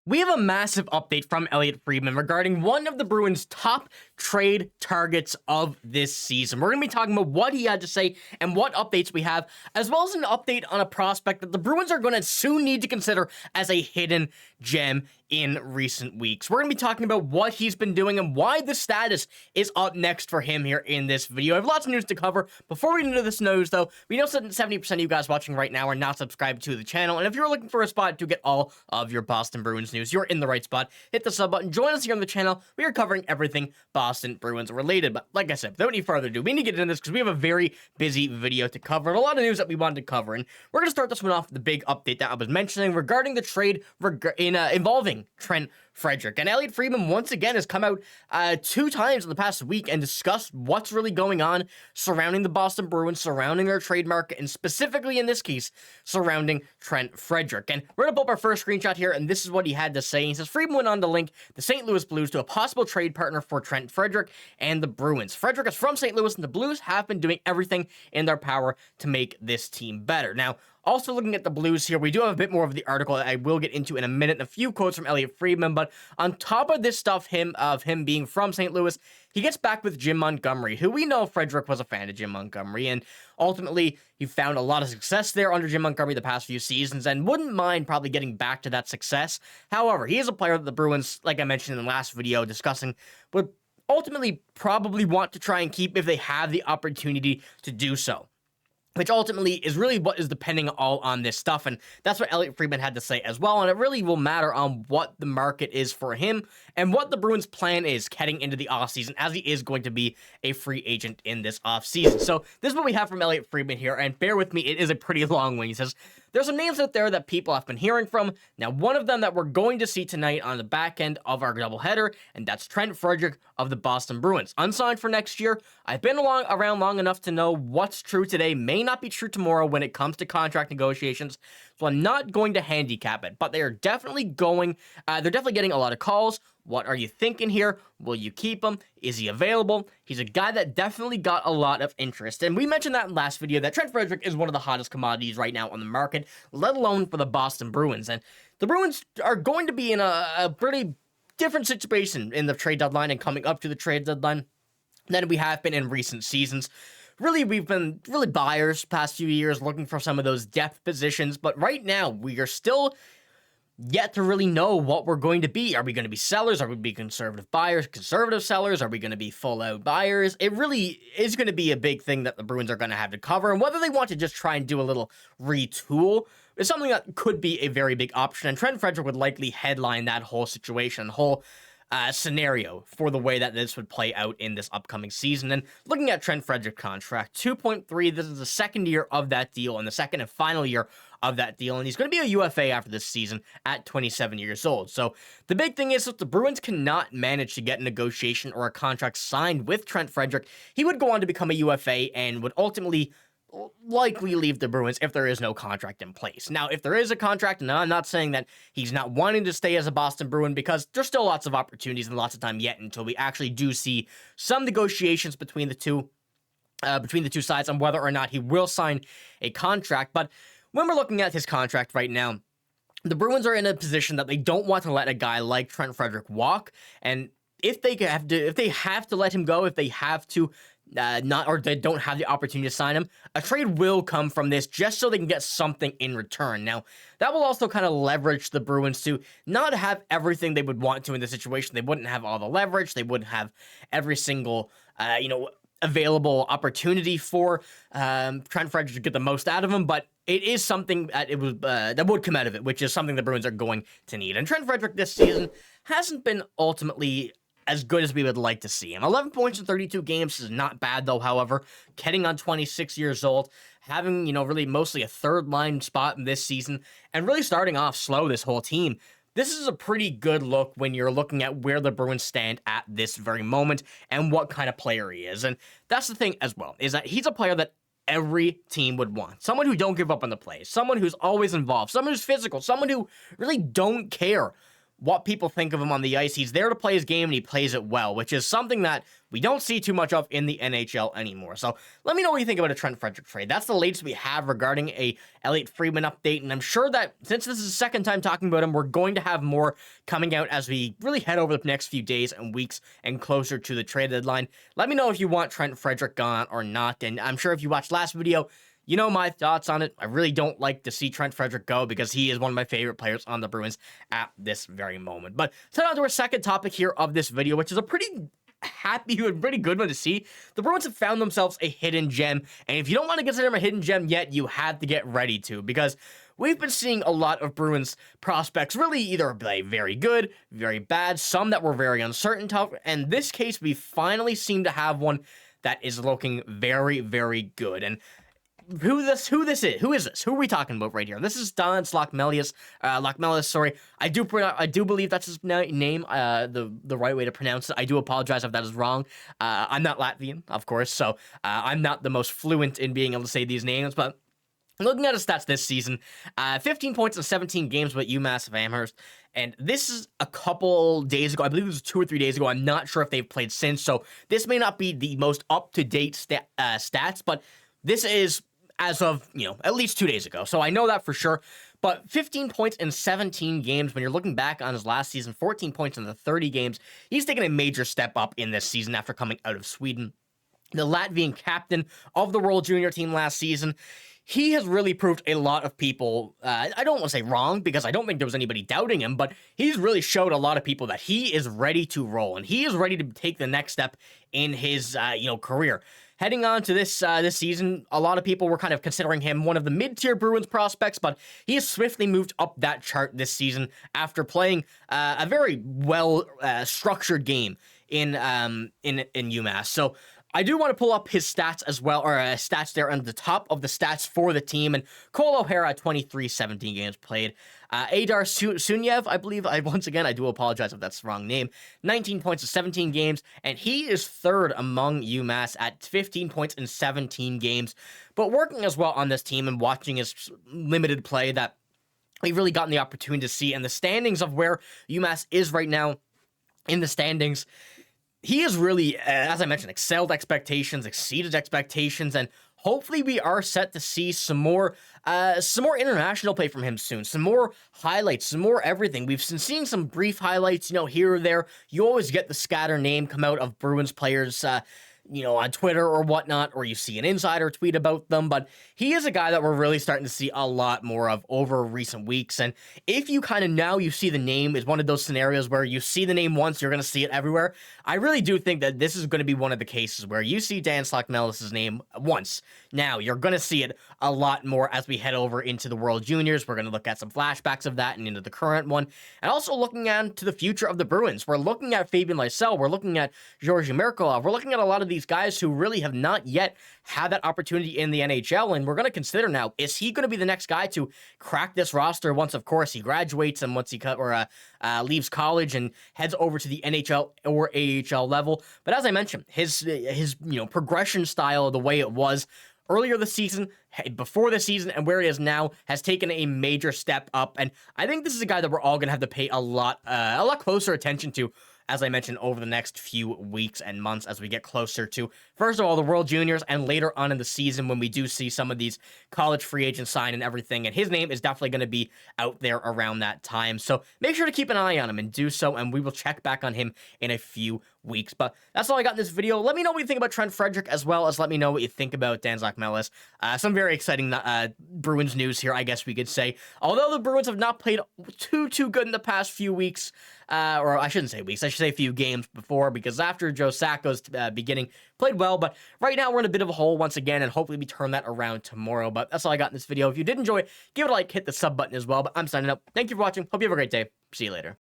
We have a massive update from Elliotte Friedman regarding one of the Bruins' top trade targets of this season. We're going to be talking about what he had to say and what updates we have, as well as an update on a prospect that the Bruins are going to soon need to consider as a hidden gem in recent weeks. We're going to be talking about what he's been doing and why the status is up next for him here in this video. I have lots of news to cover. Before we get into this news, though, we know 70% of you guys watching right now are not subscribed to the channel, and if you're looking for a spot to get all of your Boston Bruins news, you're in the right spot. Hit the sub button, join us here on the channel. We are covering everything Boston Bruins related, but like I said, without any further ado, we need to get into this because we have a very busy video to cover and a lot of news that we wanted to cover, and we're going to start this one off with the big update that I was mentioning regarding the trade involving Trent Frederic. And Elliotte Friedman once again has come out 2 times in the past week and discussed what's really going on surrounding the Boston Bruins, surrounding their trade market, and specifically in this case, surrounding Trent Frederic. And we're going to pull up our first screenshot here, and this is what he had to say. He says, Friedman went on to link the St. Louis Blues to a possible trade partner for Trent Frederic and the Bruins. Frederic is from St. Louis, and the Blues have been doing everything in their power to make this team better. Now, also looking at the Blues here, we do have a bit more of the article that I will get into in a minute, and a few quotes from Elliotte Friedman, but on top of this stuff, him being from St. Louis, he gets back with Jim Montgomery, who we know Frederic was a fan of Jim Montgomery, and ultimately he found a lot of success there under Jim Montgomery the past few seasons, and wouldn't mind probably getting back to that success. However, he is a player that the Bruins, like I mentioned in the last video discussing, would ultimately probably want to try and keep if they have the opportunity to do so, which ultimately is really what is depending all on this stuff, and that's what Elliotte Friedman had to say as well, and it really will matter on what the market is for him and what the Bruins' plan is heading into the offseason, as he is going to be a free agent in this offseason. So this is what we have from Elliotte Friedman here, and bear with me, it is a pretty long one. He says, there's some names out there that people have been hearing from. Now, one of them that we're going to see tonight on the back end of our doubleheader, and that's Trent Frederic of the Boston Bruins. Unsigned for next year. I've been around long enough to know what's true today may not be true tomorrow when it comes to contract negotiations, so I'm not going to handicap it, but they're definitely getting a lot of calls. What are you thinking here? Will you keep him? Is he available? He's a guy that definitely got a lot of interest. And we mentioned that in last video that Trent Frederic is one of the hottest commodities right now on the market, let alone for the Boston Bruins. And the Bruins are going to be in a pretty different situation in the trade deadline and coming up to the trade deadline than we have been in recent seasons. Really, we've been buyers past few years looking for some of those depth positions, but right now we are still yet to really know what we're going to be. Are we going to be sellers? Are we going to be conservative buyers, conservative sellers? Are we going to be full-out buyers? It really is going to be a big thing that the Bruins are going to have to cover, and whether they want to just try and do a little retool is something that could be a very big option, and Trent Frederic would likely headline that whole situation, whole scenario for the way that this would play out in this upcoming season. And looking at Trent Frederic contract, 2.3, this is the second year of that deal and the second and final year of that deal, and he's going to be a UFA after this season at 27 years old. So the big thing is, if the Bruins cannot manage to get a negotiation or a contract signed with Trent Frederic, he would go on to become a UFA and would ultimately likely leave the Bruins if there is no contract in place. Now, if there is a contract, and I'm not saying that he's not wanting to stay as a Boston Bruin, because there's still lots of opportunities and lots of time yet until we actually do see some negotiations between the two sides on whether or not he will sign a contract. But when we're looking at his contract right now, the Bruins are in a position that they don't want to let a guy like Trent Frederic walk, and if they have to let him go, if they have to or they don't have the opportunity to sign him, a trade will come from this just so they can get something in return. Now, that will also kind of leverage the Bruins to not have everything they would want to in this situation. They wouldn't have all the leverage. They wouldn't have every single, available opportunity for Trent Frederic to get the most out of him, but it is something that would come out of it, which is something the Bruins are going to need. And Trent Frederic this season hasn't been ultimately as good as we would like to see him. 11 points in 32 games is not bad, though, however. Getting on 26 years old, having, really mostly a third-line spot in this season, and really starting off slow this whole team. This is a pretty good look when you're looking at where the Bruins stand at this very moment and what kind of player he is. And that's the thing as well, is that he's a player that every team would want. Someone who don't give up on the play, someone who's always involved, someone who's physical, someone who really don't care what people think of him on the ice. He's there to play his game, and he plays it well, which is something that we don't see too much of in the NHL anymore. So let me know what you think about a Trent Frederic trade. That's the latest we have regarding a Elliotte Friedman update, and I'm sure that since this is the second time talking about him, we're going to have more coming out as we really head over the next few days and weeks and closer to the trade deadline. Let me know if you want Trent Frederic gone or not, and I'm sure if you watched last video, you know my thoughts on it. I really don't like to see Trent Frederic go because he is one of my favorite players on the Bruins at this very moment. But let's head on to our second topic here of this video, which is a pretty happy and pretty good one to see. The Bruins have found themselves a hidden gem, and if you don't want to consider him a hidden gem yet, you have to get ready to, because we've been seeing a lot of Bruins prospects really either play very good, very bad, some that were very uncertain, tough, and in this case, we finally seem to have one that is looking very, very good. And who is this? Who are we talking about right here? This is Locmelis. I do believe that's his name, the right way to pronounce it. I do apologize if that is wrong. I'm not Latvian, of course, so I'm not the most fluent in being able to say these names, but looking at his stats this season, 15 points in 17 games with UMASS of Amherst, and this is a couple days ago. I believe it was 2 or 3 days ago. I'm not sure if they've played since, so this may not be the most up-to-date stats, but this is as of, at least 2 days ago. So I know that for sure. But 15 points in 17 games, when you're looking back on his last season, 14 points in the 30 games, he's taken a major step up in this season after coming out of Sweden. The Latvian captain of the World Junior team last season, he has really proved a lot of people, I don't want to say wrong, because I don't think there was anybody doubting him, but he's really showed a lot of people that he is ready to roll, and he is ready to take the next step in his, career. Heading on to this season, a lot of people were kind of considering him one of the mid-tier Bruins prospects, but he has swiftly moved up that chart this season after playing a very well structured game in UMass. So I do want to pull up his stats as well, or stats there on the top of the stats for the team. And Coyle O'Hara, 23, 17 games played. Adar Sunyev, I believe, once again, I do apologize if that's the wrong name, 19 points in 17 games, and he is third among UMass at 15 points in 17 games. But working as well on this team and watching his limited play that we've really gotten the opportunity to see, and the standings of where UMass is right now in the standings, he has really, as I mentioned, excelled expectations, exceeded expectations, and hopefully we are set to see some more international play from him soon, some more highlights, some more everything. We've been seeing some brief highlights, here or there. You always get the scatter name come out of Bruins players, on Twitter or whatnot, or you see an insider tweet about them, but he is a guy that we're really starting to see a lot more of over recent weeks. And if you kind of now you see the name, is one of those scenarios where you see the name once, you're going to see it everywhere. I really do think that this is going to be one of the cases where you see Dan Locmelis' name once. Now, you're going to see it a lot more as we head over into the World Juniors. We're going to look at some flashbacks of that and into the current one. And also looking at to the future of the Bruins. We're looking at Fabian Lysell. We're looking at Georgi Merkulov. We're looking at a lot of these guys who really have not yet had that opportunity in the NHL. And we're going to consider now, is he going to be the next guy to crack this roster once, of course, he graduates and once he leaves college and heads over to the NHL or AHL level. But as I mentioned, his progression style, the way it was earlier this season, before the season, and where he is now has taken a major step up. And I think this is a guy that we're all going to have to pay a lot closer attention to, as I mentioned, over the next few weeks and months as we get closer to, first of all, the World Juniors, and later on in the season when we do see some of these college free agents sign and everything. And his name is definitely going to be out there around that time. So make sure to keep an eye on him and do so, and we will check back on him in a few weeks. But that's all I got in this video. Let me know what you think about Trent Frederic, as well as let me know what you think about Dan Locmelis. Some very exciting Bruins news here, I guess we could say. Although the Bruins have not played too good in the past few weeks, or I shouldn't say weeks, I should say a few games before, because after Joe Sacco's beginning, played well, but right now we're in a bit of a hole once again, and hopefully we turn that around tomorrow. But that's all I got in this video. If you did enjoy, give it a like, hit the sub button as well. But I'm signing up. Thank you for watching. Hope you have a great day. See you later.